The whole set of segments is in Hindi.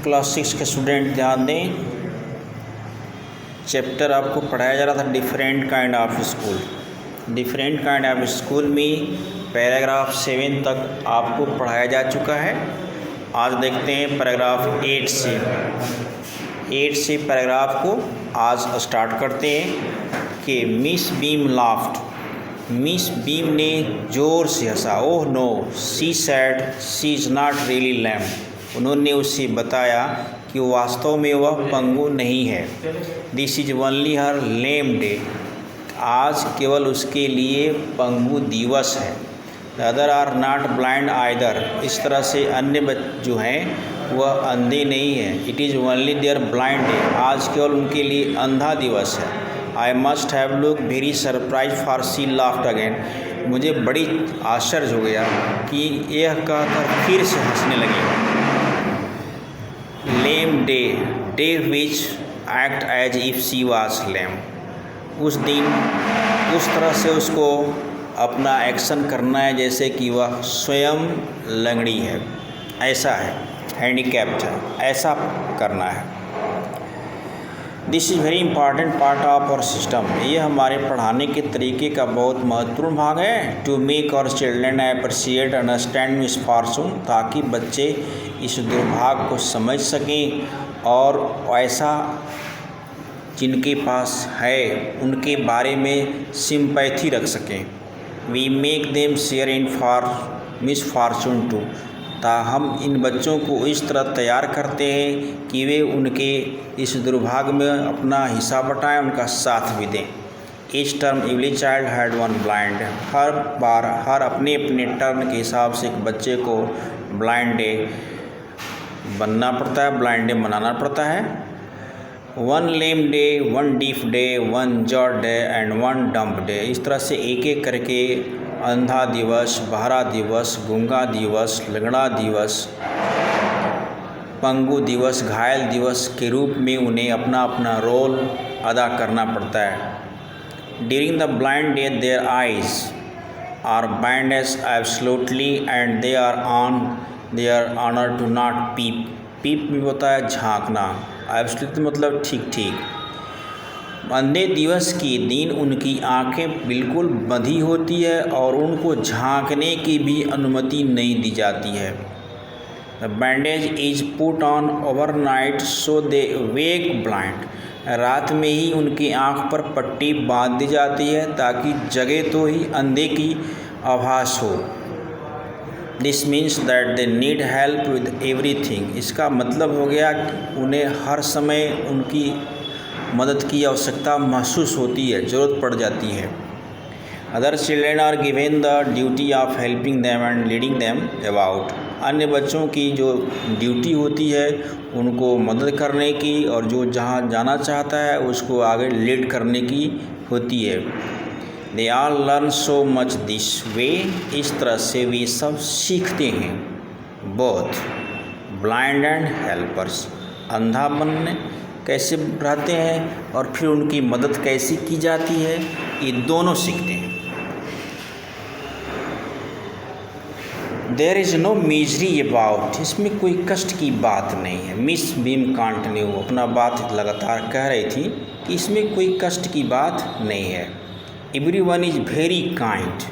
क्लास 6 के स्टूडेंट ध्यान दें। चैप्टर आपको पढ़ाया जा रहा था different kind of school. Different kind of school में पैराग्राफ 7 तक आपको पढ़ाया जा चुका है। आज देखते हैं पैराग्राफ 8 से पैराग्राफ को आज स्टार्ट करते हैं कि miss Beam laughed. Miss beam ने ज़ोर से हंसा। Oh no, she said, she is not really lame. उन्होंने उसे बताया कि वास्तव में वह पंगु नहीं है। This is only her lame day. आज केवल उसके लिए पंगु दिवस है। The other are not blind either. इस तरह से अन्य जो हैं वह अंधे नहीं हैं। It is only their blind day. आज केवल उनके लिए अंधा दिवस है। I must have look very surprise for she laughed again. मुझे बड़ी आश्चर्य हो गया कि यह कहकर फिर से हंसने लगी। Lame day, day which act as if she was lame. उस दिन उस तरह से उसको अपना एक्शन करना है जैसे कि वह स्वयं लंगड़ी है, ऐसा है, हैंडीकैप्ड है, ऐसा करना है। This is very important part of our system. ये हमारे पढ़ाने के तरीके का बहुत महत्वपूर्ण भाग है। To make our children appreciate understand misfortune, ताकि बच्चे इस दुर्भाग्य को समझ सकें और ऐसा जिनके पास है उनके बारे में सिंपैथी रख सकें। We make them share in for misfortune too. हम इन बच्चों को इस तरह तैयार करते हैं कि वे उनके इस दुर्भाग्य में अपना हिस्सा बटाएं, उनका साथ भी दें। Each term every child had one blind. हर बार हर अपने अपने टर्न के हिसाब से एक बच्चे को ब्लाइंड डे बनना पड़ता है, ब्लाइंड डे मनाना पड़ता है। One lame day, one deaf day, one jot day and one dumb day. इस तरह से एक एक करके अंधा दिवस, बहरा दिवस, गूंगा दिवस, लंगड़ा दिवस, पंगु दिवस, घायल दिवस के रूप में उन्हें अपना अपना रोल अदा करना पड़ता है। During the blind day their eyes are binded absolutely and they are on their honour to not peep. Peep भी होता है झांकना। एब्सोल्युटली मतलब ठीक ठीक। अंधे दिवस के दिन उनकी आंखें बिल्कुल बंधी होती है और उनको झांकने की भी अनुमति नहीं दी जाती है। The bandage is put on overnight so they wake blind. रात में ही उनकी आंख पर पट्टी बांध दी जाती है ताकि जगे तो ही अंधे की आभास हो। This means that they need help with everything. इसका मतलब हो गया कि उन्हें हर समय उनकी मदद की आवश्यकता महसूस होती है, ज़रूरत पड़ जाती है। Other children are given the duty of helping them and leading them about. अन्य बच्चों की जो ड्यूटी होती है उनको मदद करने की और जो जहाँ जाना चाहता है उसको आगे लीड करने की होती है। They all learn so much this way. इस तरह से वे सब सीखते हैं। Both blind and helpers. अंधा बनने कैसे रहते हैं और फिर उनकी मदद कैसे की जाती है, ये दोनों सीखते हैं। There is no misery about. इसमें कोई कष्ट की बात नहीं है। मिस बीम कंटिन्यू अपना बात लगातार कह रही थी कि इसमें कोई कष्ट की बात नहीं है। Everyone is very kind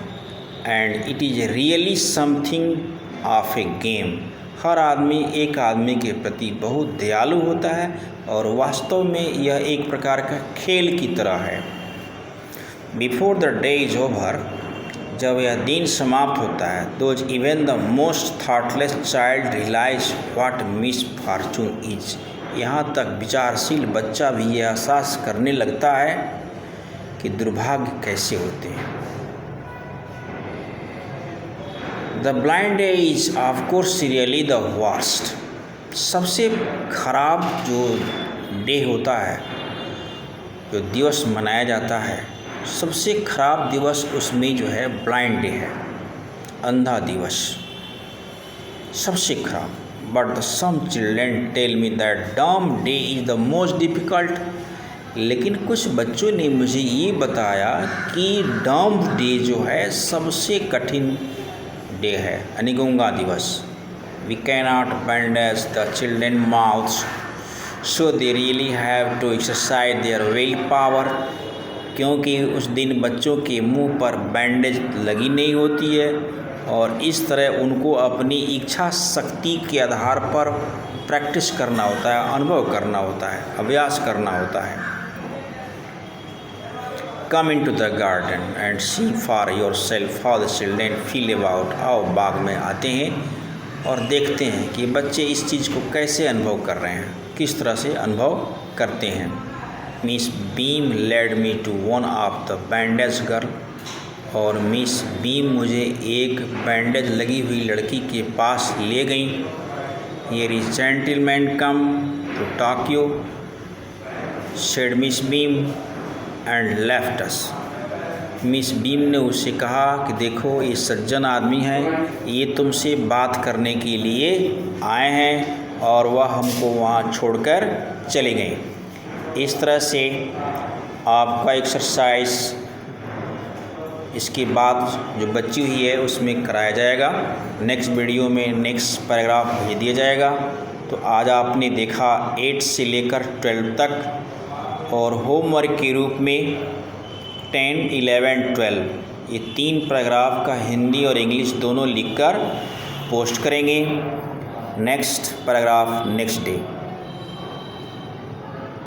and it is really something of a game. हर आदमी एक आदमी के प्रति बहुत दयालु होता है और वास्तव में यह एक प्रकार का खेल की तरह है। Before the day is over, जब यह दिन समाप्त होता है, those even the most thoughtless child realise what misfortune is. यहाँ तक विचारशील बच्चा भी यह एहसास करने लगता है कि दुर्भाग्य कैसे होते हैं। The blind day is of course really the worst. सबसे खराब जो डे होता है, जो दिवस मनाया जाता है, सबसे खराब दिवस उसमें जो है ब्लाइंड डे है, अंधा दिवस, सबसे खराब। But some children tell me that dumb day is the most difficult. लेकिन कुछ बच्चों ने मुझे ये बताया कि डम डे जो है सबसे कठिन डे है, यानी गूंगा दिवस। we cannot bandage the children's mouths, so they really have to exercise their willpower. क्योंकि उस दिन बच्चों के मुंह पर बैंडेज लगी नहीं होती है और इस तरह उनको अपनी इच्छा शक्ति के आधार पर प्रैक्टिस करना होता है, अनुभव करना होता है, अभ्यास करना होता है। Come into the garden and see for yourself how the children feel about how बाग में आते हैं और देखते हैं कि बच्चे इस चीज़ को कैसे अनुभव कर रहे हैं, किस तरह से अनुभव करते हैं। Miss Beam led me to one of the bandage girl, और मिस बीम मुझे एक बैंडेज लगी हुई लड़की के पास ले गई। Here is gentleman come to talk you, said Miss Beam and left us. Miss beam ने उससे कहा कि देखो ये सज्जन आदमी हैं, ये तुमसे बात करने के लिए आए हैं, और वह हमको वहाँ छोड़कर चले गए। इस तरह से आपका एक्सरसाइज इसके बाद जो बची हुई है उसमें कराया जाएगा। नेक्स्ट वीडियो में नेक्स्ट पैराग्राफ भेज दिया जाएगा। तो आज आपने देखा 8 से लेकर 12 तक, और होमवर्क के रूप में 10, 11, 12 ये 3 पैराग्राफ का हिंदी और इंग्लिश दोनों लिखकर पोस्ट करेंगे। Next paragraph next day.